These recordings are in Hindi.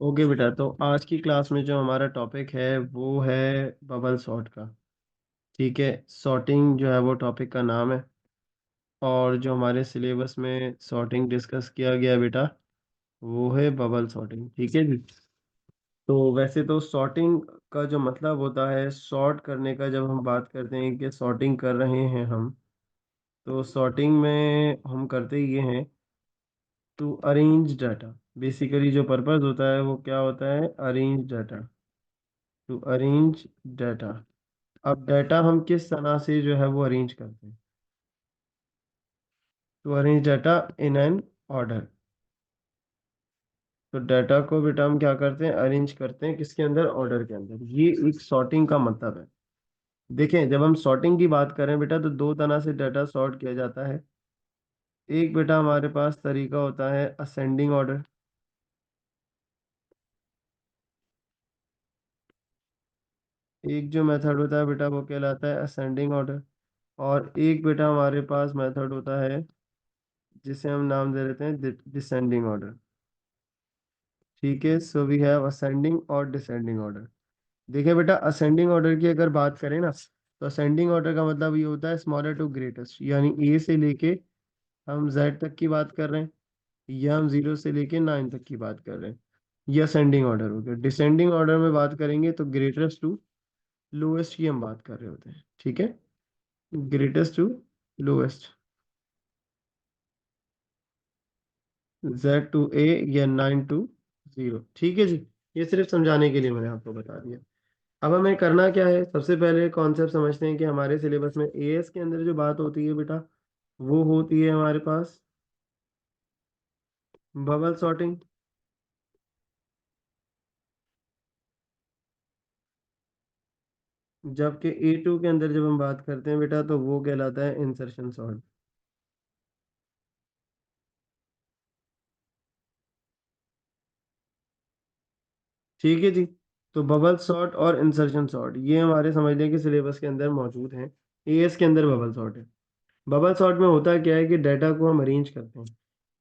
ओके बेटा, तो आज की क्लास में जो हमारा टॉपिक है वो है बबल सॉर्ट का। ठीक है, सॉर्टिंग जो है वो टॉपिक का नाम है। और जो हमारे सिलेबस में सॉर्टिंग डिस्कस किया गया बेटा, वो है बबल सॉर्टिंग। ठीक है जी। तो वैसे तो सॉर्टिंग का जो मतलब होता है, सॉर्ट करने का, जब हम बात करते हैं कि सॉर्टिंग कर रहे हैं हम, तो सॉर्टिंग में हम करते ये हैं टू अरेंज डाटा। बेसिकली जो पर्पस होता है वो क्या होता है? Arrange data, to arrange data. अब डाटा हम किस तरह से जो है वो अरेंज करते हैं? To arrange data in an order. तो डाटा को बेटा हम क्या करते हैं? अरेंज करते हैं किसके अंदर? ऑर्डर के अंदर। ये एक सॉर्टिंग का मतलब है। देखें, जब हम सॉर्टिंग की बात करें बेटा, तो दो तरह से डाटा सॉर्ट किया जाता है। एक बेटा हमारे पास तरीका होता है असेंडिंग ऑर्डर। एक जो मेथड होता है बेटा वो कहलाता है असेंडिंग ऑर्डर। और एक बेटा हमारे पास मेथड होता है जिसे हम नाम दे देते हैं डिसेंडिंग ऑर्डर। ठीक है, सो वी हैव असेंडिंग और डिसेंडिंग ऑर्डर। देखिए बेटा, असेंडिंग ऑर्डर की अगर बात करें ना, तो असेंडिंग ऑर्डर का मतलब ये होता है स्मॉलर टू ग्रेटेस्ट, यानी ए से लेके हम जेड तक की बात कर रहे हैं, या हम जीरो से लेके नाइन तक की बात कर रहे हैं। ये असेंडिंग ऑर्डर हो गया। डिसेंडिंग ऑर्डर में बात करेंगे तो ग्रेटेस्ट टू लोएस्ट की हम बात कर रहे होते हैं। ठीक है, greatest to lowest, Z to A या नाइन टू जीरो। ठीक है जी। ये सिर्फ समझाने के लिए मैंने आपको बता दिया। अब हमें करना क्या है? सबसे पहले कॉन्सेप्ट समझते हैं कि हमारे सिलेबस में एएस के अंदर जो बात होती है बेटा, वो होती है हमारे पास बबल सॉर्टिंग। जबकि ए टू के अंदर जब हम बात करते हैं बेटा, तो वो कहलाता है इंसर्शन सॉर्ट। ठीक है जी। तो बबल सॉर्ट और इंसर्शन सॉर्ट ये हमारे समझने के सिलेबस के अंदर मौजूद हैं। एएस के अंदर बबल सॉर्ट है। बबल सॉर्ट में होता क्या है कि डाटा को हम अरेंज करते हैं।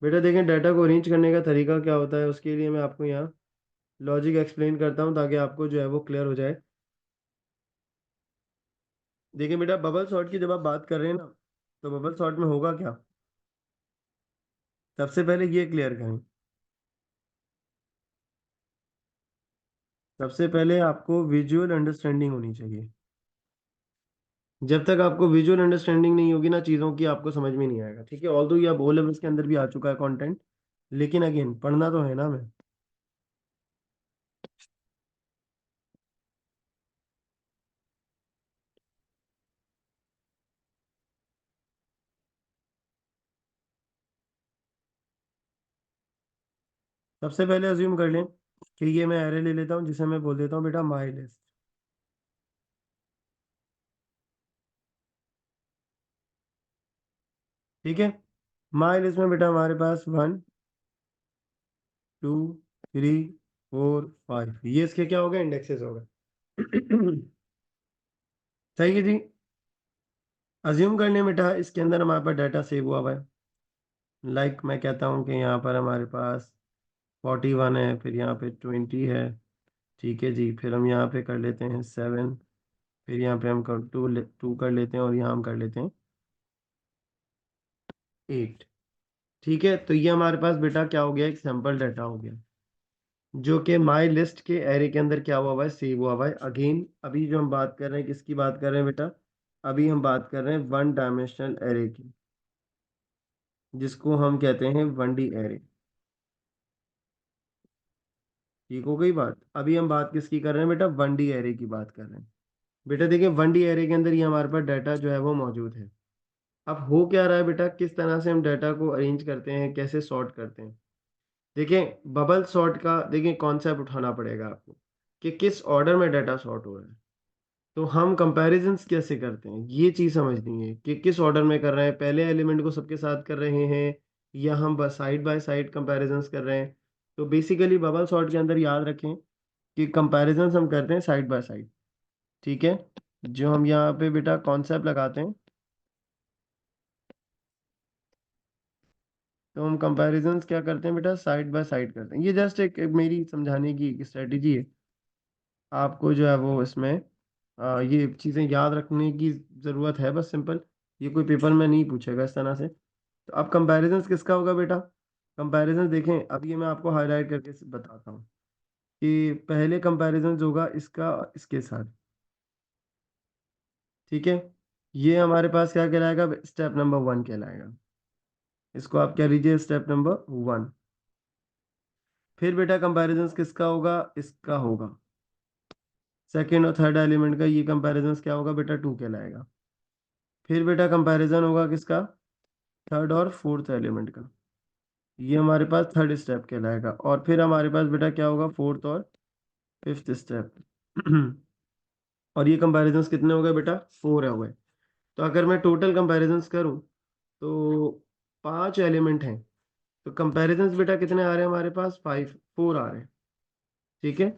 बेटा देखें, डाटा को अरेंज करने का तरीका क्या होता है, उसके लिए मैं आपको यहाँ लॉजिक एक्सप्लेन करता हूँ ताकि आपको जो है वो क्लियर हो जाए। देखिए बेटा, बबल शॉट की जब आप बात कर रहे हैं ना, तो बबल शॉट में होगा क्या? सबसे पहले ये क्लियर करें। सबसे पहले आपको विजुअल अंडरस्टैंडिंग होनी चाहिए। जब तक आपको विजुअल अंडरस्टैंडिंग नहीं होगी ना चीज़ों की, आपको समझ में नहीं आएगा। ठीक है, ऑल्दो ये अब ओ लेवल्स के अंदर भी आ चुका है कंटेंट, लेकिन अगेन पढ़ना तो है ना मैं। सबसे पहले अज्यूम कर लें कि ये मैं एरे ले लेता हूँ जिसे मैं बोल देता हूँ बेटा माई लिस्ट। ठीक है, माई लिस्ट में बेटा हमारे पास one, two, three, four, five, ये इसके क्या हो गए? इंडेक्सेस हो गए। सही है जी। अज्यूम करने बेटा इसके अंदर हमारे पास डाटा सेव हुआ हुआ है। मैं कहता हूँ कि यहाँ पर हमारे पास 41 है, फिर यहाँ पे 20 है। ठीक है जी, फिर हम यहाँ पे कर लेते हैं 7, फिर यहाँ पे हम कर टू कर लेते हैं, और यहाँ हम कर लेते हैं 8। ठीक है, तो ये हमारे पास बेटा क्या हो गया? एक सैंपल डाटा हो गया, जो कि माई लिस्ट के एरे के अंदर क्या हुआ हुआ है? सेव हुआ हुआ है। अगेन अभी जो हम बात कर रहे हैं, किसकी बात कर रहे हैं बेटा? अभी हम बात कर रहे हैं वन डायमेंशनल एरे की, जिसको हम कहते हैं वन डी एरे। ठीक हो गई बात? अभी हम बात किसकी कर रहे हैं बेटा? वन डी एरे की बात कर रहे हैं। बेटा देखिए, वन डी एरे के अंदर ये हमारे पास डाटा जो है वो मौजूद है। अब हो क्या रहा है बेटा, किस तरह से हम डाटा को अरेंज करते हैं, कैसे सॉर्ट करते हैं? देखिए, बबल सॉर्ट का देखिए कॉन्सेप्ट उठाना पड़ेगा आपको कि किस ऑर्डर में डाटा सॉर्ट हो रहा है। तो हम कंपैरिजंस कैसे करते हैं, ये चीज़ समझनी है कि किस ऑर्डर में कर रहे हैं। पहले एलिमेंट को सबके साथ कर रहे हैं, या हम बस साइड बाय साइड कंपैरिजंस कर रहे हैं। तो बेसिकली बबल सॉर्ट के अंदर याद रखें कि कंपैरिजंस हम करते हैं साइड बाय साइड। ठीक है, जो हम यहाँ पे बेटा कॉन्सेप्ट लगाते हैं, तो हम कंपैरिजंस क्या करते हैं बेटा, साइड बाय साइड करते हैं। ये जस्ट एक मेरी समझाने की एक स्ट्रेटजी है। आपको जो है वो इसमें ये चीज़ें याद रखने की ज़रूरत है, बस सिंपल। ये कोई पेपर में नहीं पूछेगा इस तरह से। तो अब कंपैरिजंस किसका होगा बेटा? कंपैरिजंस देखें, अब ये मैं आपको हाइलाइट करके बताता हूँ कि पहले कंपैरिजंस होगा इसका इसके साथ, ठीक है? ये हमारे पास क्या कहलाएगा? स्टेप नंबर 1 कहलाएगा। इसको आप क्या लीजिए, स्टेप नंबर 1। फिर बेटा कंपैरिजंस किसका होगा? इसका होगा। सेकंड और थर्ड एलिमेंट का ये कंपैरिजंस क्या होगा बेटा? 2 कहलाएगा। फिर बेटा कंपैरिजन होगा किसका? थर्ड और फोर्थ एलिमेंट का। ये हमारे पास थर्ड स्टेप कहलाएगा। और फिर हमारे पास बेटा क्या होगा? फोर्थ और फिफ्थ स्टेप। और ये कंपैरिजंस कितने हो गए बेटा? 4 हो गए। तो अगर मैं टोटल कंपैरिजंस करूं तो 5 एलिमेंट हैं। तो कंपैरिजंस बेटा कितने आ रहे हैं हमारे पास? 4 आ रहे हैं। ठीक है?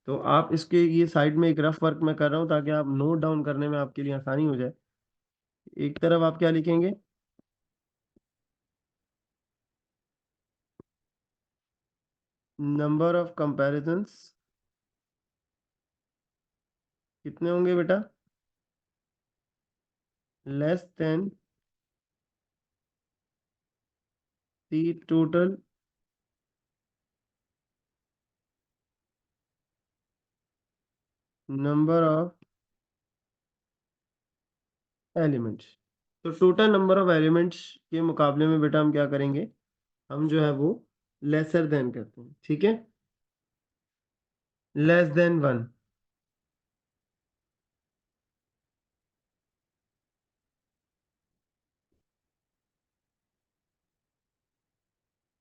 तो आप इसके ये साइड में एक रफ वर्क मैं कर रहा हूँ ताकि आप नोट डाउन करने में आपके लिए आसानी हो जाए। एक तरफ आप क्या लिखेंगे? नंबर ऑफ कंपैरिजंस कितने होंगे बेटा? Less than the total number of elements. तो टोटल नंबर ऑफ एलिमेंट्स के मुकाबले में बेटा हम क्या करेंगे? हम जो है वो लेसर देन करते हैं। ठीक है? Less than 1।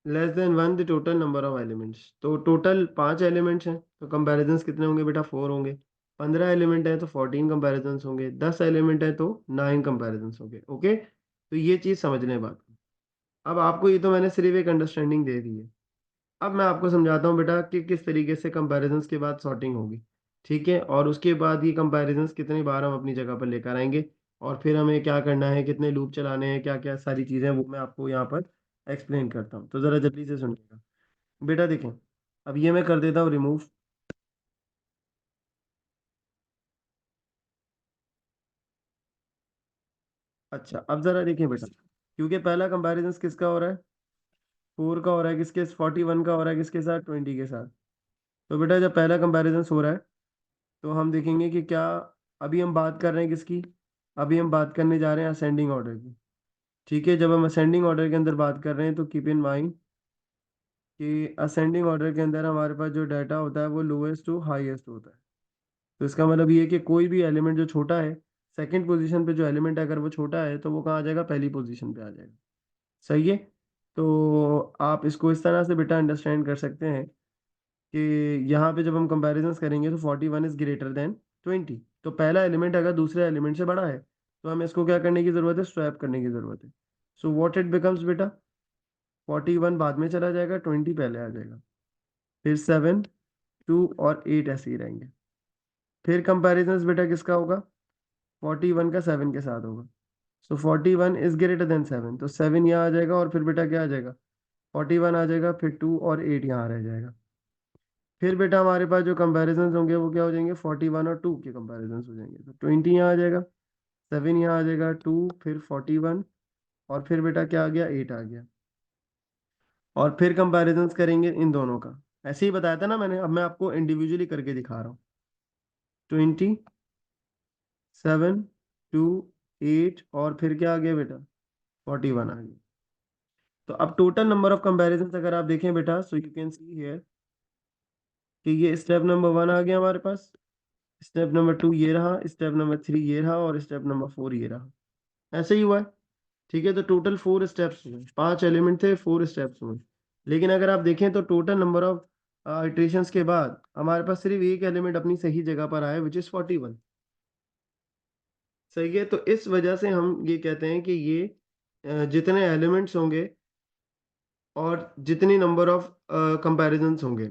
Less than 1 the total number of elements. तो टोटल 5 एलिमेंट्स हैं तो कंपैरिजंस कितने होंगे बेटा? 4 होंगे। 15 एलिमेंट है तो 14 कंपैरिजंस होंगे। 10 एलिमेंट है तो 9 कंपैरिजंस होंगे। ओके, तो ये चीज़ समझने बात। अब आपको ये तो मैंने सिर्फ एक अंडरस्टैंडिंग दे दी है। अब मैं आपको समझाता हूँ बेटा कि किस तरीके से कंपैरिजंस के बाद सॉर्टिंग होगी। ठीक है? और उसके बाद ये कंपैरिजंस कितनी बार हम अपनी जगह पर लेकर आएंगे और फिर हमें क्या करना है, कितने लूप चलाने हैं, क्या क्या सारी चीज़ें, वो मैं आपको यहाँ पर एक्सप्लेन करता हूँ। तो ज़रा जल्दी से सुनिएगा बेटा। देखें, अब ये मैं कर देता हूँ रिमूव। अच्छा, अब ज़रा देखिए बेटा, क्योंकि पहला कंपैरिजंस किसका हो रहा है? 4 का हो रहा है। किसके? 41 का हो रहा है। किसके साथ? 20 के साथ। तो बेटा जब पहला कंपैरिजंस हो रहा है तो हम देखेंगे कि क्या, अभी हम बात कर रहे हैं किसकी? अभी हम बात करने जा रहे हैं असेंडिंग ऑर्डर की। ठीक है? जब हम असेंडिंग ऑर्डर के अंदर बात कर रहे हैं तो कीप इन माइंड कि असेंडिंग ऑर्डर के अंदर हमारे पास जो डाटा होता है वो लोएस्ट टू हाईएस्ट होता है। तो इसका मतलब ये है कि कोई भी एलिमेंट जो छोटा है, सेकंड पोजीशन पे जो एलिमेंट है अगर वो छोटा है तो वो कहाँ आ जाएगा? पहली पोजीशन पे आ जाएगा। सही है? तो आप इसको इस तरह से बेटा अंडरस्टैंड कर सकते हैं कि यहाँ पे जब हम कंपैरिजंस करेंगे तो 41 इज ग्रेटर देन 20। तो पहला एलिमेंट अगर दूसरे एलिमेंट से बड़ा है तो हमें इसको क्या करने की ज़रूरत है? स्वैप करने की ज़रूरत है। सो व्हाट इट बिकम्स बेटा, 41 बाद में चला जाएगा, 20 पहले आ जाएगा। फिर 7, 2 और 8 ऐसे ही रहेंगे। फिर कंपैरिजंस बेटा किसका होगा? 41 का 7 के साथ होगा। सो 41 इज ग्रेटर देन 7, तो 7 यहाँ आ जाएगा और फिर बेटा क्या आ जाएगा? 41 आ जाएगा, फिर 2 और 8 यहाँ रह जाएगा। फिर बेटा हमारे पास जो कंपैरिजंस होंगे वो क्या हो जाएंगे? 41 और 2 के कंपैरिजंस हो जाएंगे। तो 20 यहाँ आ जाएगा, 7 यहाँ आ जाएगा, 2 फिर 41 और फिर बेटा क्या आ गया? 8 आ गया। और फिर कंपैरिजंस करेंगे इन दोनों का। ऐसे ही बताया था ना मैंने, अब मैं आपको इंडिविजुअली करके दिखा रहा हूँ। 20, 7, 2, 8 और फिर क्या आ गया बेटा? 41 आ गया। तो अब टोटल नंबर ऑफ कंपैरिजंस अगर आप देखें बेटा, so you can see here कि ये स्टेप नंबर 1 आ गया हमारे पास, स्टेप नंबर 2 ये रहा, स्टेप नंबर 3 ये रहा और स्टेप नंबर 4 ये रहा। ऐसे ही हुआ है। ठीक है? तो टोटल 4 स्टेप्स हुए, 5 एलिमेंट थे, 4 स्टेप्स हुए। लेकिन अगर आप देखें तो टोटल नंबर ऑफ इटरेशंस के बाद हमारे पास सिर्फ एक एलिमेंट अपनी सही जगह पर आया, विच इज 41। सही है? तो इस वजह से हम ये कहते हैं कि ये जितने एलिमेंट्स होंगे और जितनी नंबर ऑफ कंपैरिजंस होंगे,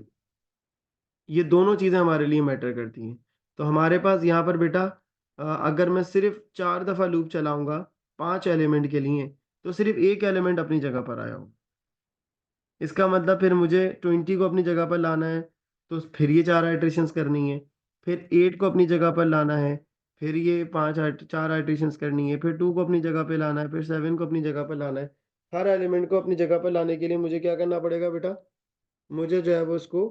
ये दोनों चीज़ें हमारे लिए मैटर करती हैं। तो हमारे पास यहाँ पर बेटा अगर मैं सिर्फ 4 दफ़ा लूप चलाऊँगा 5 एलिमेंट के लिए, तो सिर्फ एक एलिमेंट अपनी जगह पर आया होगा। इसका मतलब फिर मुझे 20 को अपनी जगह पर लाना है, तो फिर ये 4 आइट्रेशंस करनी है। फिर 8 को अपनी जगह पर लाना है, फिर ये 4 आइट्रेशंस करनी है। फिर 2 को अपनी जगह पे लाना है, फिर 7 को अपनी जगह पर लाना है। हर एलिमेंट को अपनी जगह पर लाने के लिए मुझे क्या करना पड़ेगा बेटा? मुझे जो है वो इसको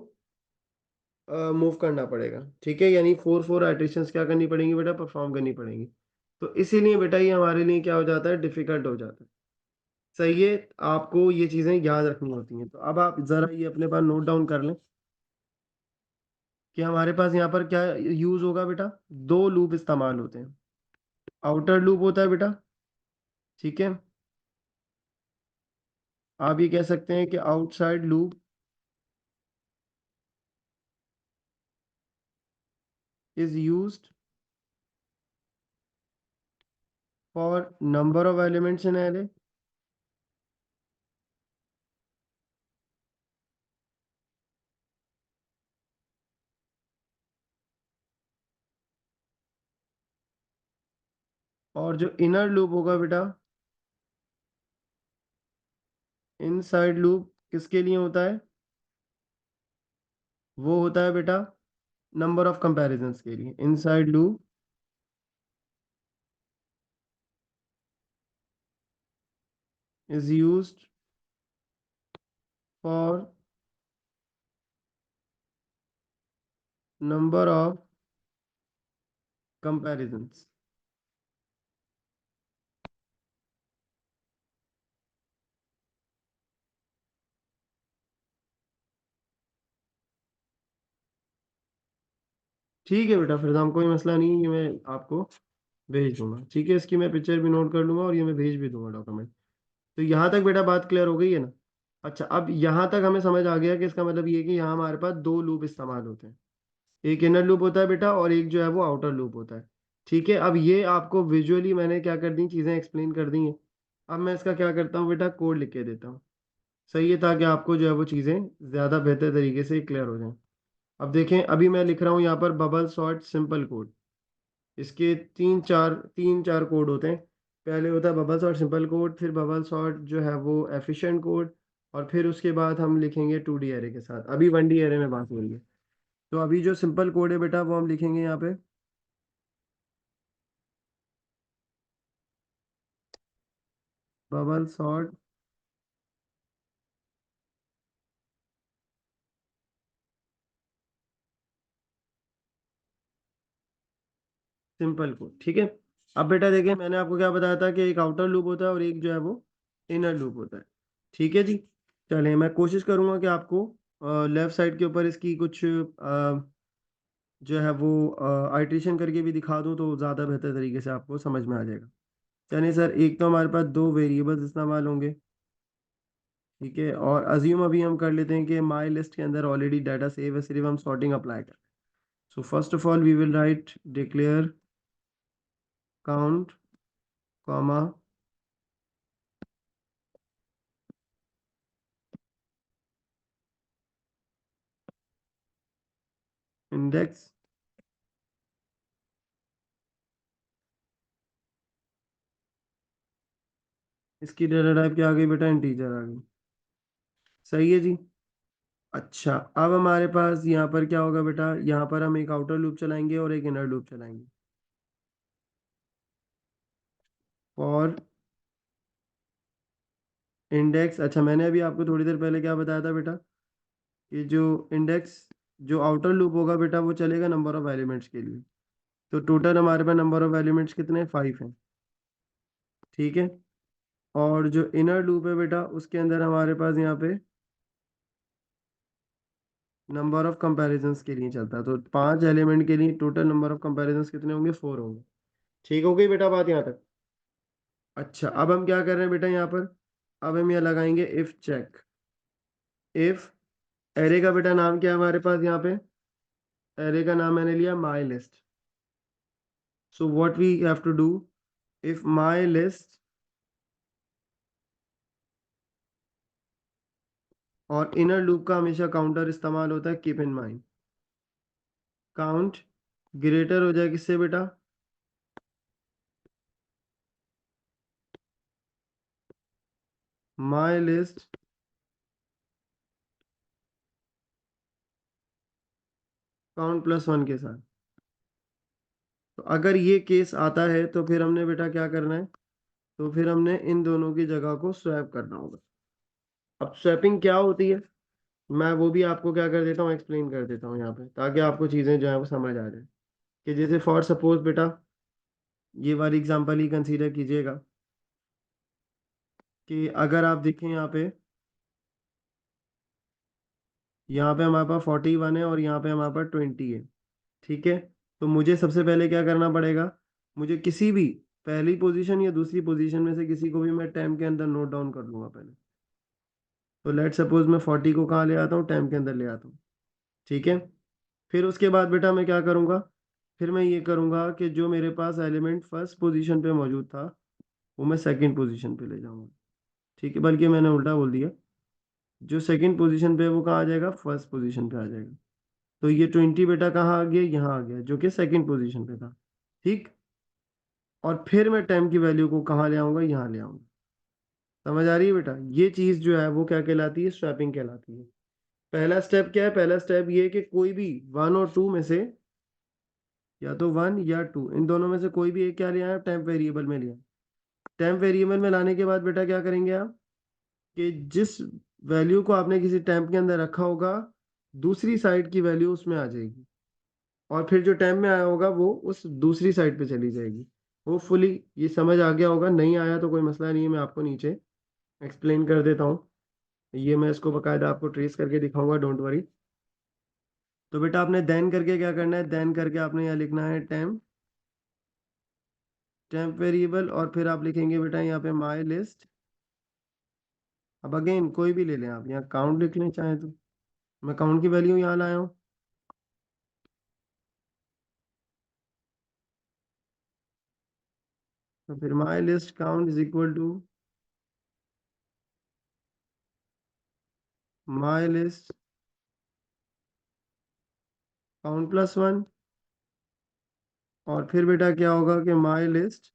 मूव करना पड़ेगा। ठीक है, यानी 4 आइट्रेशंस क्या करनी पड़ेंगी बेटा? परफॉर्म करनी पड़ेंगी। तो इसीलिए बेटा ये हमारे लिए क्या हो जाता है? डिफिकल्ट हो जाता है। सही है, आपको ये चीजें याद रखनी होती हैं। तो अब आप जरा ये अपने पास नोट डाउन कर लें कि हमारे पास यहाँ पर क्या यूज होगा बेटा? 2 लूप इस्तेमाल होते हैं। आउटर लूप होता है बेटा, ठीक है। आप ये कह सकते हैं कि outside loop is used for number of elements in array. और जो इनर लूप होगा बेटा, इनसाइड लूप किसके लिए होता है? वो होता है बेटा नंबर ऑफ कंपैरिजंस के लिए। Inside loop is used for number of comparisons. ठीक है बेटा, फिर तो हम कोई मसला नहीं है, ये मैं आपको भेज दूंगा। ठीक है, इसकी मैं पिक्चर भी नोट कर लूंगा और ये मैं भेज भी दूंगा डॉक्यूमेंट। तो यहाँ तक बेटा बात क्लियर हो गई है ना? अच्छा, अब यहाँ तक हमें समझ आ गया कि इसका मतलब ये है कि यहाँ हमारे पास 2 लूप इस्तेमाल होते हैं। एक इनर लूप होता है बेटा और एक जो है वो आउटर लूप होता है। ठीक है, अब ये आपको विजुअली मैंने क्या कर दी, चीज़ें एक्सप्लेन कर दी हैं। अब मैं इसका क्या करता हूँ बेटा? कोड लिख के देता हूँ। सही है, ताकि आपको जो है वो चीज़ें ज़्यादा बेहतर तरीके से क्लियर हो जाएं। अब देखें, अभी मैं लिख रहा हूँ यहाँ पर बबल सॉर्ट सिंपल कोड। इसके तीन चार कोड होते हैं। पहले होता है बबल सॉर्ट सिंपल कोड, फिर बबल सॉर्ट जो है वो एफिशिएंट कोड, और फिर उसके बाद हम लिखेंगे 2D एरे के साथ। अभी 1D एरे में बात हो रही है। तो अभी जो सिंपल कोड है बेटा वो हम लिखेंगे यहाँ पे बबल सॉर्ट सिंपल कोड। ठीक है, अब बेटा देखिए, मैंने आपको क्या बताया था कि एक आउटर लूप होता है और एक जो है वो इनर लूप होता है। ठीक है जी। चलिए, मैं कोशिश करूंगा कि आपको लेफ्ट साइड के ऊपर इसकी कुछ जो है वो आइट्रेशन करके भी दिखा दूं, तो ज़्यादा बेहतर तरीके से आपको समझ में आ जाएगा। चलिए सर, एक तो हमारे पास 2 वेरिएबल्स इस्तेमाल होंगे। ठीक है, और अज्यूम अभी हम कर लेते हैं कि माई लिस्ट के अंदर ऑलरेडी डाटा सेव है, सिर्फ हम सॉर्टिंग अप्लाई कर। So first of all we will write declare count comma index. इसकी डाटा टाइप क्या आ गई बेटा? इंटीजर आ गई। सही है जी। अच्छा, अब हमारे पास यहाँ पर क्या होगा बेटा? यहाँ पर हम एक आउटर लूप चलाएंगे और एक इनर लूप चलाएंगे। और इंडेक्स, अच्छा मैंने अभी आपको थोड़ी देर पहले क्या बताया था बेटा? कि जो इंडेक्स, जो आउटर लूप होगा बेटा वो चलेगा नंबर ऑफ एलिमेंट्स के लिए। तो टोटल हमारे पास नंबर ऑफ एलिमेंट्स कितने हैं? 5 हैं। ठीक है, और जो इनर लूप है बेटा उसके अंदर हमारे पास यहाँ पे नंबर ऑफ कंपैरिजंस के लिए चलता है। तो 5 एलिमेंट के लिए टोटल नंबर ऑफ कंपैरिजंस कितने होंगे? 4 होंगे। ठीक हो गई बेटा बात यहाँ तक? अच्छा, अब हम क्या कर रहे हैं बेटा यहाँ पर? अब हम यहाँ लगाएंगे इफ चेक। इफ एरे का बेटा नाम क्या है हमारे पास यहाँ पे? एरे का नाम मैंने लिया my list. So what we have to do, if my list, और इनर लूप का हमेशा काउंटर इस्तेमाल होता है, keep in mind. Count greater हो जाए किससे बेटा? My list count plus one के साथ। तो अगर ये केस आता है तो फिर हमने बेटा क्या करना है, तो फिर हमने इन दोनों की जगह को स्वैप करना होगा। अब स्वैपिंग क्या होती है, मैं वो भी आपको क्या कर देता हूँ, एक्सप्लेन कर देता हूँ यहाँ पे, ताकि आपको चीज़ें जो है वो समझ आ जाए। कि जैसे फॉर सपोज बेटा, ये वाली एग्जांपल ही कंसीडर कीजिएगा कि अगर आप देखें यहाँ पे हमारे पास 41 है और यहाँ पे हमारे पास 20 है। ठीक है, तो मुझे सबसे पहले क्या करना पड़ेगा, मुझे किसी भी पहली पोजीशन या दूसरी पोजीशन में से किसी को भी मैं टाइम के अंदर नोट डाउन कर लूंगा पहले। तो लेट सपोज मैं 40 को कहाँ ले आता हूँ, टाइम के अंदर ले आता हूँ। ठीक है, फिर उसके बाद बेटा मैं क्या करूँगा, फिर मैं ये करूँगा कि जो मेरे पास एलिमेंट फर्स्ट पोजीशन पे मौजूद था वो मैं सेकंड पोजीशन पे ले जाऊँगा। ठीक है, बल्कि मैंने उल्टा बोल दिया, जो सेकंड पोजीशन पे है वो कहाँ आ जाएगा, फर्स्ट पोजीशन पे आ जाएगा। तो ये 20 बेटा कहाँ आ गया, यहाँ आ गया, जो कि सेकंड पोजीशन पे था। ठीक, और फिर मैं टाइम की वैल्यू को कहाँ ले आऊँगा, यहाँ ले आऊँगा। समझ आ रही है बेटा, ये चीज़ जो है वो क्या कहलाती है, स्वैपिंग कहलाती है। पहला स्टेप क्या है, पहला स्टेप ये है कि कोई भी वन और टू में से, या तो वन या टू, इन दोनों में से कोई भी एक क्या लिया है, टेम्प वेरिएबल में लिया। टेम्प वेरिएबल में लाने के बाद बेटा क्या करेंगे आप, कि जिस वैल्यू को आपने किसी टेम्प के अंदर रखा होगा, दूसरी साइड की वैल्यू उसमें आ जाएगी, और फिर जो टेम्प में आया होगा वो उस दूसरी साइड पे चली जाएगी। होपफुली ये समझ आ गया होगा, नहीं आया तो कोई मसला नहीं है, मैं आपको नीचे एक्सप्लेन कर देता हूँ। ये मैं इसको बकायदा आपको ट्रेस करके दिखाऊंगा, डोंट वरी। तो बेटा आपने देन करके क्या करना है, देन करके आपने यहाँ लिखना है टेम्प, टेम्प वेरिएबल, और फिर आप लिखेंगे बेटा यहाँ पे माई लिस्ट। अब अगेन कोई भी ले लें आप, यहाँ काउंट लिख लें चाहे तो, मैं काउंट की वैल्यू यहाँ लाया हूँ। तो फिर my list count is equal to my list count plus one, और फिर बेटा क्या होगा कि my list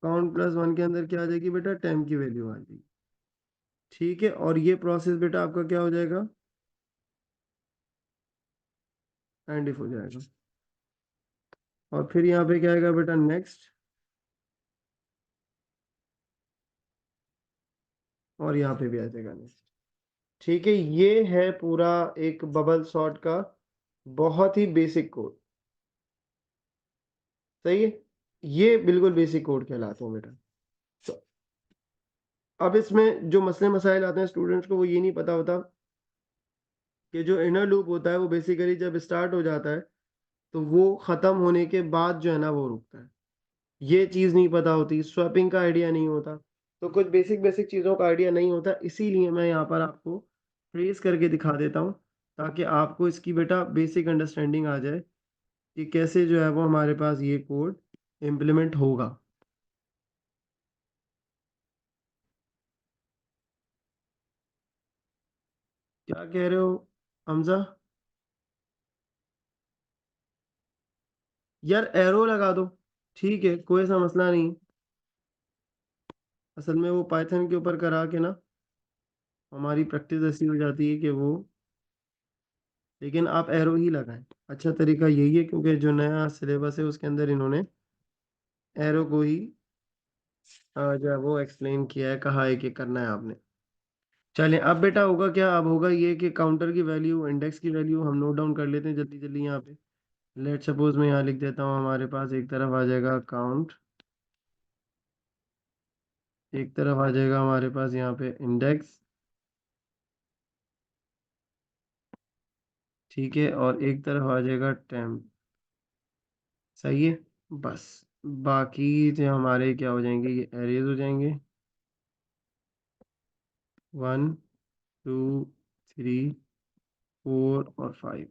count plus one के अंदर क्या आ जाएगी बेटा, टेम्प की वैल्यू आ जाएगी। ठीक है, और ये प्रोसेस बेटा आपका क्या हो जाएगा, एंड इफ हो जाएगा। और फिर यहाँ पे क्या आएगा बेटा, नेक्स्ट, और यहाँ पे भी आ जाएगा नेक्स्ट। ठीक है, ये है पूरा एक बबल सॉर्ट का बहुत ही बेसिक कोड। सही है, ये बिल्कुल बेसिक कोड कहलाता है बेटा। तो अब इसमें जो मसले मसाइल आते हैं स्टूडेंट्स को, वो ये नहीं पता होता कि जो इनर लूप होता है वो बेसिकली जब स्टार्ट हो जाता है तो वो ख़त्म होने के बाद जो है ना वो रुकता है। ये चीज़ नहीं पता होती, स्वैपिंग का आइडिया नहीं होता, तो कुछ बेसिक बेसिक चीज़ों का आइडिया नहीं होता, इसीलिए मैं यहाँ पर आपको ट्रेस करके दिखा देता हूँ, ताकि आपको इसकी बेटा बेसिक अंडरस्टैंडिंग आ जाए कि कैसे जो है वो हमारे पास ये कोड इम्प्लीमेंट होगा। क्या कह रहे हो हमजा? यार एरो लगा दो, ठीक है, कोई सा मसला नहीं। असल में वो पाइथन के ऊपर करा के ना हमारी प्रैक्टिस ऐसी हो जाती है कि वो, लेकिन आप एरो ही लगाएं। अच्छा तरीका यही है, क्योंकि जो नया सिलेबस है उसके अंदर इन्होंने एरो को ही जो है वो एक्सप्लेन किया है, कहा है कि करना है आपने। चलें, अब बेटा होगा क्या, अब होगा ये कि काउंटर की वैल्यू, इंडेक्स की वैल्यू हम नोट डाउन कर लेते हैं जल्दी जल्दी यहाँ पे। लेट सपोज मैं यहाँ लिख देता हूँ, हमारे पास एक तरफ आ जाएगा काउंट, एक तरफ आ जाएगा हमारे पास यहाँ पे इंडेक्स। ठीक है, और एक तरफ आ जाएगा टेम्प। सही है, बस बाकी जो हमारे क्या हो जाएंगे, ये एरेज हो जाएंगे, 1 2 3 4 और 5।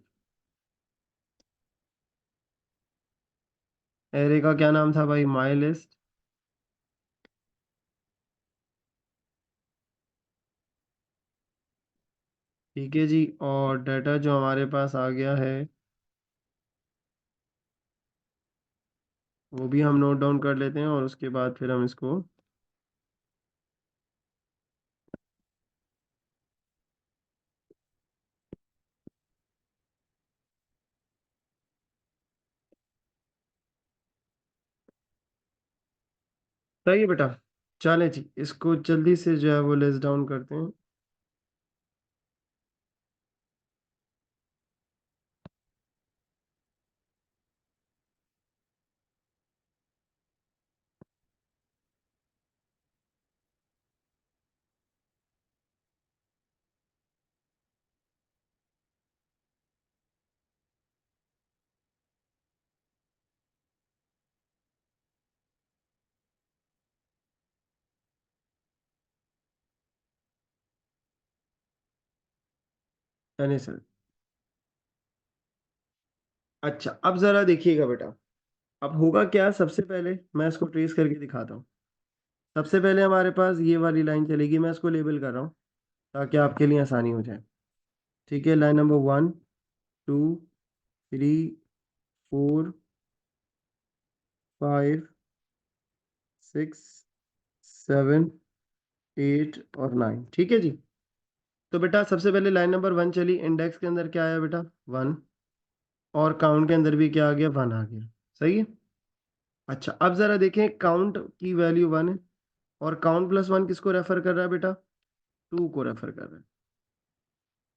एरे का क्या नाम था भाई, माई लिस्ट। ठीक है जी, और डाटा जो हमारे पास आ गया है वो भी हम नोट डाउन कर लेते हैं, और उसके बाद फिर हम इसको सही है बेटा। चलें जी, इसको जल्दी से जो है वो लिस्ट डाउन करते हैं। चलिए सर। अच्छा, अब ज़रा देखिएगा बेटा, अब होगा क्या, सबसे पहले मैं इसको ट्रेस करके दिखाता हूँ। सबसे पहले हमारे पास ये वाली लाइन चलेगी, मैं इसको लेबल कर रहा हूँ ताकि आपके लिए आसानी हो जाए। ठीक है, लाइन नंबर 1, 2, 3, 4, 5, 6, 7, 8 और 9। ठीक है जी। तो बेटा सबसे पहले लाइन नंबर 1 चली, इंडेक्स के अंदर क्या आया बेटा 1, और काउंट के अंदर भी क्या आ गया 1 आ गया। सही है। अच्छा, अब ज़रा देखें, काउंट की वैल्यू 1 है और काउंट प्लस 1 किसको रेफर कर रहा है बेटा, 2 को रेफर कर रहा है।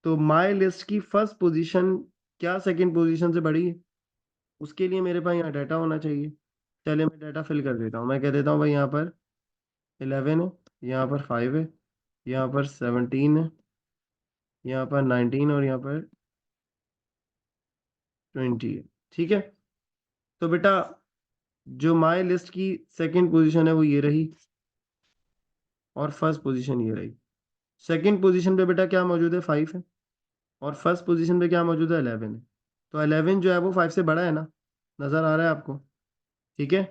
तो माई लिस्ट की फर्स्ट पोजीशन क्या सेकंड पोजीशन से बड़ी है, उसके लिए मेरे पास यहाँ डाटा होना चाहिए। चलिए मैं डाटा फिल कर देता हूँ, मैं कह देता हूँ भाई यहाँ पर 11 है, यहाँ पर 5 है, यहाँ पर 17 है, यहाँ पर 19 और यहाँ पर 20 है। ठीक है। तो बेटा जो माई लिस्ट की सेकंड पोजीशन है वो ये रही, और फर्स्ट पोजीशन ये रही। सेकंड पोजीशन पे बेटा क्या मौजूद है, 5 है, और फर्स्ट पोजीशन पे क्या मौजूद है, 11 है। तो 11 जो है वो 5 से बड़ा है ना, नज़र आ रहा है आपको। ठीक है।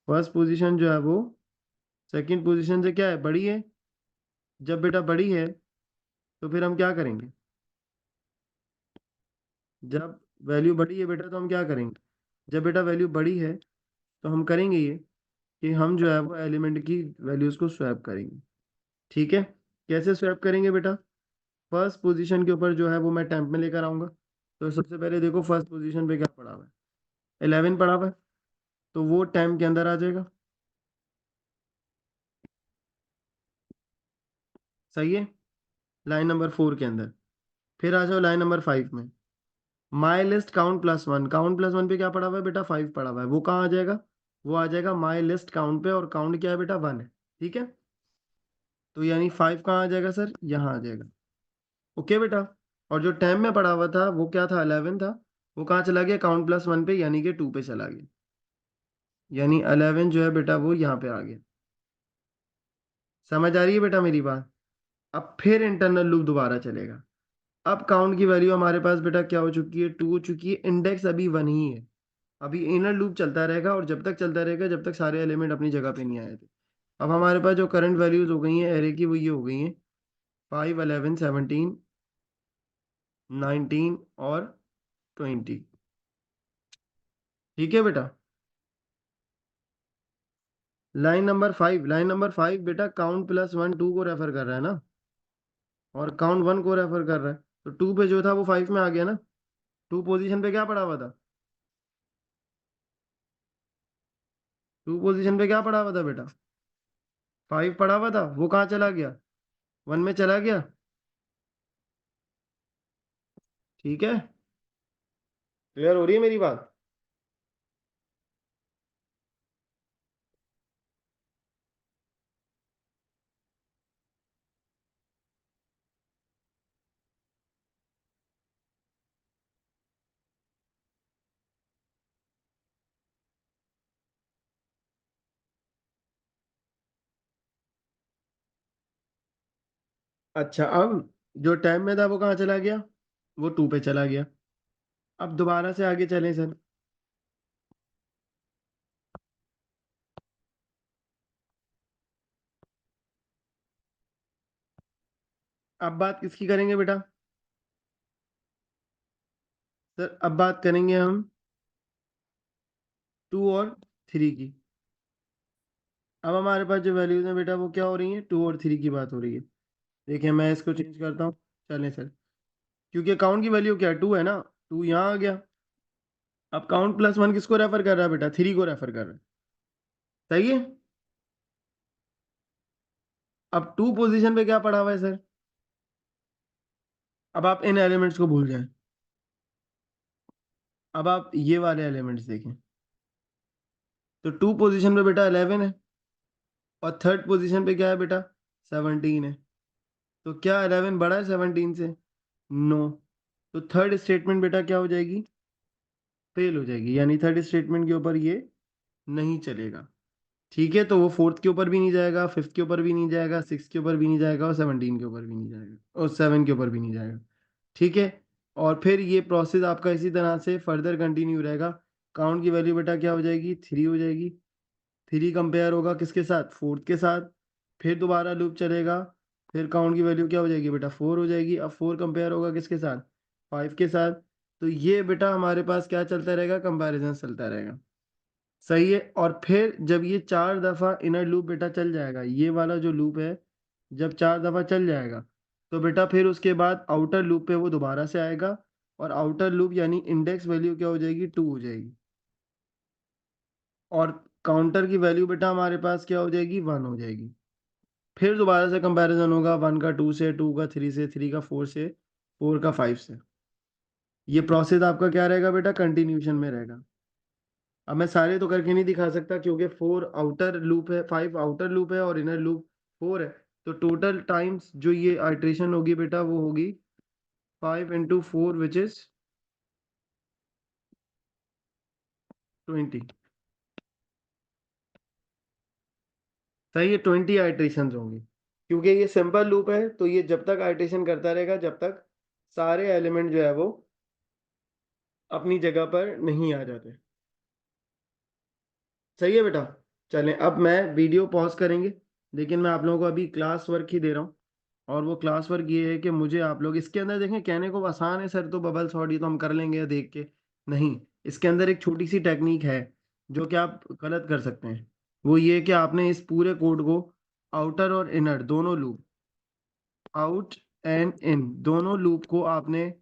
फर्स्ट पोजीशन जो है वो सेकंड पोजीशन से क्या है, बड़ी है। जब बेटा बड़ी है तो फिर हम क्या करेंगे, जब वैल्यू बड़ी है बेटा तो हम क्या करेंगे, जब बेटा वैल्यू बड़ी है तो हम करेंगे ये कि हम जो है वो एलिमेंट की वैल्यूज़ को स्वैप करेंगे। ठीक है। कैसे स्वैप करेंगे बेटा, फर्स्ट पोजीशन के ऊपर जो है वो मैं टेम्प में लेकर आऊँगा। तो सबसे पहले देखो फर्स्ट पोजीशन पे क्या पड़ा हुआ है, 11 पड़ा हुआ है, तो वो टेम्प के अंदर आ जाएगा। सही है। लाइन नंबर 4 के अंदर फिर आ जाओ लाइन नंबर 5 में, माई list count plus 1, count plus 1 पे क्या पड़ा हुआ है बेटा, 5 पड़ा हुआ है, वो कहाँ आ जाएगा, वो आ जाएगा माई लिस्ट काउंट पे, और काउंट क्या है बेटा 1 है। ठीक है। तो यानी 5 कहाँ आ जाएगा सर, यहाँ आ जाएगा। ओके बेटा। और जो टाइम में पड़ा हुआ था वो क्या था, 11 था, वो कहाँ चला गया, काउंट प्लस 1 पे यानी कि 2 पे चला गया। यानी 11 जो है बेटा वो यहाँ पे आ गया। समझ आ रही है बेटा मेरी बात। अब फिर इंटरनल लूप दोबारा चलेगा। अब काउंट की वैल्यू हमारे पास बेटा क्या हो चुकी है, 2 हो चुकी है, इंडेक्स अभी 1 ही है। अभी इनर लूप चलता रहेगा, और जब तक चलता रहेगा जब तक सारे एलिमेंट अपनी जगह पे नहीं आए थे। अब हमारे पास जो करंट वैल्यूज हो गई हैं एरे की वो ये हो गई हैं, 5, 11, 17, 19 और 20। ठीक है बेटा। लाइन नंबर 5 बेटा काउंट प्लस 1 2 को रेफर कर रहा है ना, और काउंट 1 को रेफर कर रहा है। तो 2 पे जो था वो 5 में आ गया ना। 2 पोजीशन पे क्या पड़ा हुआ था, 2 पोजीशन पे क्या पड़ा हुआ था बेटा, 5 पड़ा हुआ था, वो कहाँ चला गया, 1 में चला गया। ठीक है। क्लियर हो रही है मेरी बात। अच्छा, अब जो टाइम में था वो कहाँ चला गया, वो 2 पे चला गया। अब दोबारा से आगे चलें सर। अब बात किसकी करेंगे बेटा, सर अब बात करेंगे हम 2 और 3 की। अब हमारे पास जो वैल्यूज हैं बेटा वो क्या हो रही हैं, 2 और 3 की बात हो रही है। देखिए मैं इसको चेंज करता हूँ। चलें सर, क्योंकि अकाउंट की वैल्यू क्या है, 2 है ना, 2 यहाँ आ गया। अब काउंट प्लस 1 किसको रेफर कर रहा है बेटा, 3 को रेफर कर रहा है। सही है। अब टू पोजीशन पे क्या पड़ा हुआ है सर? अब आप इन एलिमेंट्स को भूल जाएं। अब आप ये वाले एलिमेंट्स देखें, तो टू पोजीशन पे बेटा 11 है, और थर्ड पोजीशन पे क्या है बेटा? 17 है। तो क्या 11 बड़ा है 17 से? नो। तो थर्ड स्टेटमेंट बेटा क्या हो जाएगी? फेल हो जाएगी, यानी थर्ड स्टेटमेंट के ऊपर ये नहीं चलेगा। ठीक है, तो वो फोर्थ के ऊपर भी नहीं जाएगा, फिफ्थ के ऊपर भी नहीं जाएगा, सिक्स के ऊपर भी नहीं जाएगा, और 17 के ऊपर भी नहीं जाएगा, और 7 के ऊपर भी नहीं जाएगा। ठीक है, और फिर ये प्रोसेस आपका इसी तरह से फर्दर कंटिन्यू रहेगा। काउंट की वैल्यू बेटा क्या हो जाएगी? 3 हो जाएगी। 3 कंपेयर होगा किसके साथ? फोर्थ के साथ। फिर दोबारा लूप चलेगा, फिर काउंट की वैल्यू क्या हो जाएगी बेटा? 4 हो जाएगी। अब 4 कंपेयर होगा किसके साथ? 5 के साथ। तो ये बेटा हमारे पास क्या चलता रहेगा? कंपैरिजन चलता रहेगा। सही है। और फिर जब ये 4 दफ़ा इनर लूप बेटा चल जाएगा, ये वाला जो लूप है जब 4 दफ़ा चल जाएगा, तो बेटा फिर उसके बाद आउटर लूप पे वो दोबारा से आएगा, और आउटर लूप यानी इंडेक्स वैल्यू क्या हो जाएगी? 2 हो जाएगी। और काउंटर की वैल्यू बेटा हमारे पास क्या हो जाएगी? 1 हो जाएगी। फिर दोबारा से कंपैरिजन होगा, 1 का 2 से, 2 का 3 से, 3 का 4 से, 4 का 5 से। ये प्रोसेस आपका क्या रहेगा बेटा? कंटिन्यूशन में रहेगा। अब मैं सारे तो करके नहीं दिखा सकता, क्योंकि 4 आउटर लूप है, 5 आउटर लूप है, और इनर लूप 4 है। तो टोटल टाइम्स जो ये आइट्रेशन होगी बेटा वो होगी 5 इंटू 4 विच इज 20। सही है, 20 आइट्रेशन होंगी। क्योंकि ये सिंपल लूप है, तो ये जब तक आइट्रेशन करता रहेगा जब तक सारे एलिमेंट जो है वो अपनी जगह पर नहीं आ जाते। सही है बेटा। चलें, अब मैं वीडियो पॉज करेंगे, लेकिन मैं आप लोगों को अभी क्लास वर्क ही दे रहा हूँ। और वो क्लास वर्क ये है कि मुझे आप लोग इसके अंदर देखें, कहने को आसान है सर, तो बबल सॉर्ट ये तो हम कर लेंगे देख के। नहीं, इसके अंदर एक छोटी सी टेक्निक है जो कि आप गलत कर सकते हैं। वो ये कि आपने इस पूरे कोड को आउटर और इनर दोनों लूप, आउट एंड इन दोनों लूप को आपने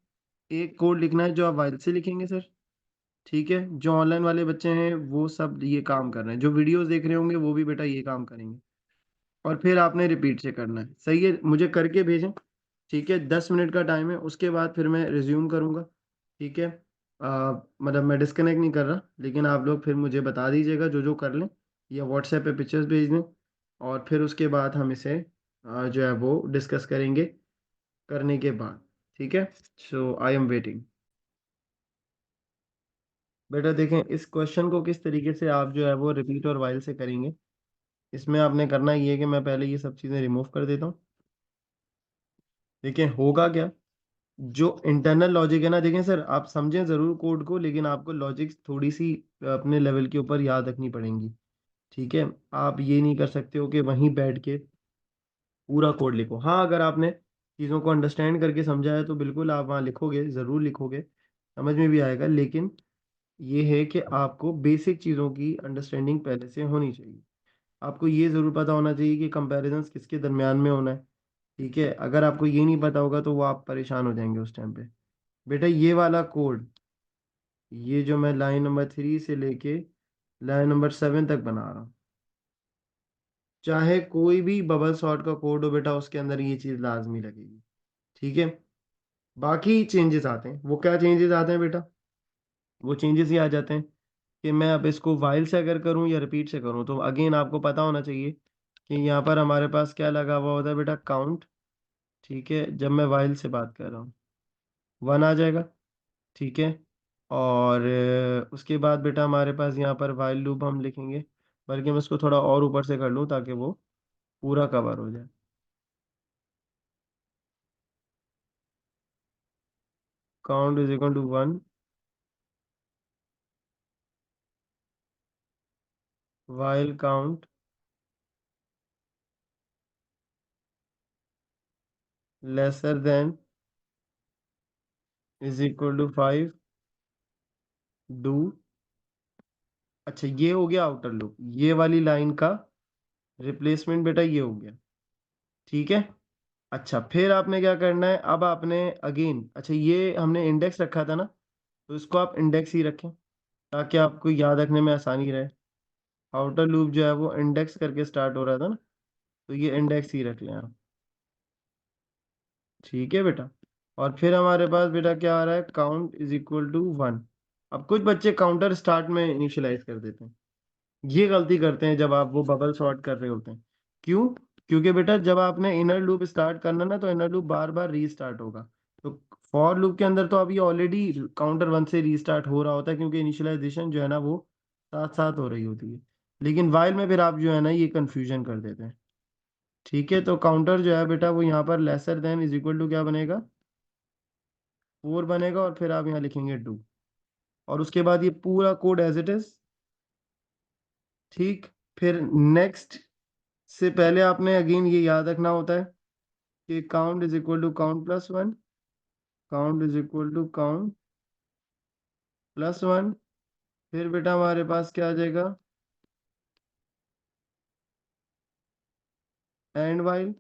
एक कोड लिखना है जो आप वाइल से लिखेंगे सर। ठीक है, जो ऑनलाइन वाले बच्चे हैं वो सब ये काम कर रहे हैं, जो वीडियोस देख रहे होंगे वो भी बेटा ये काम करेंगे। और फिर आपने रिपीट से करना है। सही है, मुझे करके भेजें। ठीक है, 10 मिनट का टाइम है, उसके बाद फिर मैं रिज्यूम करूँगा। ठीक है, मतलब मैं डिस्कनेक्ट नहीं कर रहा, लेकिन आप लोग फिर मुझे बता दीजिएगा जो जो कर लें, या व्हाट्सएप पे पिक्चर्स भेज दें, और फिर उसके बाद हम इसे जो है वो डिस्कस करेंगे करने के बाद। ठीक है, सो आई एम वेटिंग। बेटा देखें, इस क्वेश्चन को किस तरीके से आप जो है वो रिपीट और वाइल से करेंगे। इसमें आपने करना ये है कि मैं पहले ये सब चीज़ें रिमूव कर देता हूँ। देखिए होगा क्या, जो इंटरनल लॉजिक है ना, देखें सर आप समझें ज़रूर कोड को, लेकिन आपको लॉजिक थोड़ी सी अपने लेवल के ऊपर याद रखनी पड़ेंगी। ठीक है, आप ये नहीं कर सकते हो कि वहीं बैठ के पूरा कोड लिखो। हाँ, अगर आपने चीज़ों को अंडरस्टैंड करके समझा है तो बिल्कुल आप वहाँ लिखोगे, ज़रूर लिखोगे, समझ में भी आएगा। लेकिन ये है कि आपको बेसिक चीज़ों की अंडरस्टैंडिंग पहले से होनी चाहिए। आपको ये ज़रूर पता होना चाहिए कि कंपैरिजंस किसके दरमियान में होना है। ठीक है, अगर आपको ये नहीं पता होगा तो वो आप परेशान हो जाएंगे उस टाइम पे। बेटा ये वाला कोड, ये जो मैं लाइन नंबर 3 से लेके लाइन नंबर 7 तक बना रहा हूँ, चाहे कोई भी बबल सॉर्ट का कोड हो बेटा, उसके अंदर ये चीज़ लाजमी लगेगी। ठीक है, बाकी चेंजेस आते हैं। वो क्या चेंजेस आते हैं बेटा? वो चेंजेस ये आ जाते हैं कि मैं अब इसको वाइल से अगर करूँ या रिपीट से करूँ, तो अगेन आपको पता होना चाहिए कि यहाँ पर हमारे पास क्या लगा हुआ होता है बेटा? काउंट। ठीक है, जब मैं वाइल से बात कर रहा हूँ 1 आ जाएगा। ठीक है, और उसके बाद बेटा हमारे पास यहाँ पर वाइल लूप हम लिखेंगे, बल्कि मैं इसको थोड़ा और ऊपर से कर लूँ ताकि वो पूरा कवर हो जाए। Count is equal to 1, while count lesser than is equal to 5 do. अच्छा, ये हो गया आउटर लूप, ये वाली लाइन का रिप्लेसमेंट बेटा ये हो गया। ठीक है, अच्छा फिर आपने क्या करना है? अब आपने अगेन, अच्छा ये हमने इंडेक्स रखा था ना, तो इसको आप इंडेक्स ही रखें ताकि आपको याद रखने में आसानी रहे। आउटर लूप जो है वो इंडेक्स करके स्टार्ट हो रहा था ना, तो ये इंडेक्स ही रख लें आप। ठीक है बेटा। और फिर हमारे पास बेटा क्या आ रहा है, काउंट इज इक्वल टू 1। अब कुछ बच्चे काउंटर स्टार्ट में इनिशियलाइज कर देते हैं, ये गलती करते हैं जब आप वो बबल सॉर्ट कर रहे होते हैं। क्यों? क्योंकि बेटा जब आपने इनर लूप स्टार्ट करना ना, तो इनर लूप बार बार रीस्टार्ट होगा। तो फॉर लूप के अंदर तो अभी ऑलरेडी काउंटर 1 से रीस्टार्ट हो रहा होता है, क्योंकि इनिशियलाइजेशन जो है ना वो साथ साथ हो रही होती है। लेकिन वाइल में फिर आप जो है ना ये कंफ्यूजन कर देते हैं। ठीक है, तो काउंटर जो है बेटा वो यहाँ पर lesser than is equal to क्या बनेगा, 4 बनेगा, और फिर आप यहाँ लिखेंगे 2। और उसके बाद ये पूरा कोड एज इट इज। ठीक। फिर नेक्स्ट से पहले आपने अगेन ये याद रखना होता है कि count is equal to count plus 1, count is equal to count plus 1। फिर बेटा हमारे पास क्या आ जाएगा, एंड वाइल।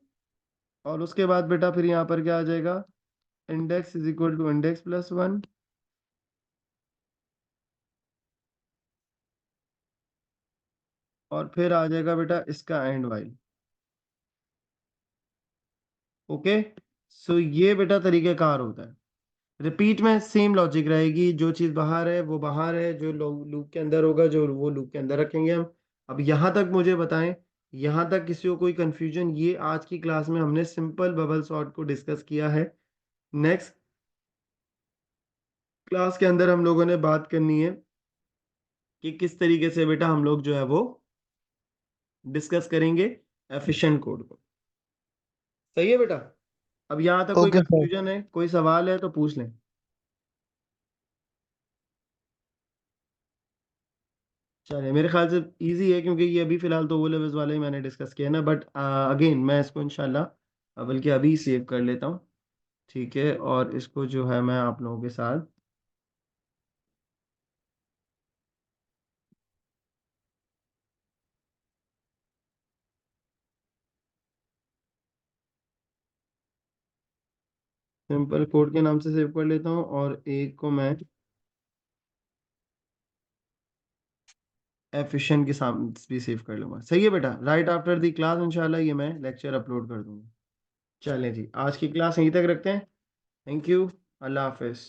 और उसके बाद बेटा फिर यहाँ पर क्या आ जाएगा, index is equal to index plus 1। और फिर आ जाएगा बेटा इसका एंड वाइल। ओके। सो ये बेटा तरीकेकार होता है। रिपीट में सेम लॉजिक रहेगी, जो चीज बाहर है वो बाहर है, जो लूप के अंदर होगा जो वो लूप के अंदर रखेंगे हम। अब यहाँ तक मुझे बताएं, यहाँ तक किसी को कोई कंफ्यूजन? ये आज की क्लास में हमने सिंपल बबल सॉर्ट को डिस्कस किया है। नेक्स्ट क्लास के अंदर हम लोगों ने बात करनी है कि किस तरीके से बेटा हम लोग जो है वो डिस्कस करेंगे एफिशिएंट कोड को। सही है बेटा? अब यहाँ तक कोई ओके सर। कंफ्यूजन है, कोई सवाल है तो पूछ लें। चलिए, मेरे ख्याल से इजी है, क्योंकि ये अभी फिलहाल तो वो लेवल्स वाले ही मैंने डिस्कस किया है ना, बट अगेन मैं इसको इंशाल्लाह बल्कि अभी सेव कर लेता हूँ। ठीक है, और इसको जो है मैं आप लोगों के साथ सिंपल कोड के नाम से सेव कर लेता हूँ, और एक को मैं एफिशिएंट के साथ भी सेव कर लूंगा। सही है बेटा? राइट आफ्टर द क्लास इंशाल्लाह ये मैं लेक्चर अपलोड कर दूंगा। चलें जी, आज की क्लास यहीं तक रखते हैं। Thank you. अल्लाह हाफिज़।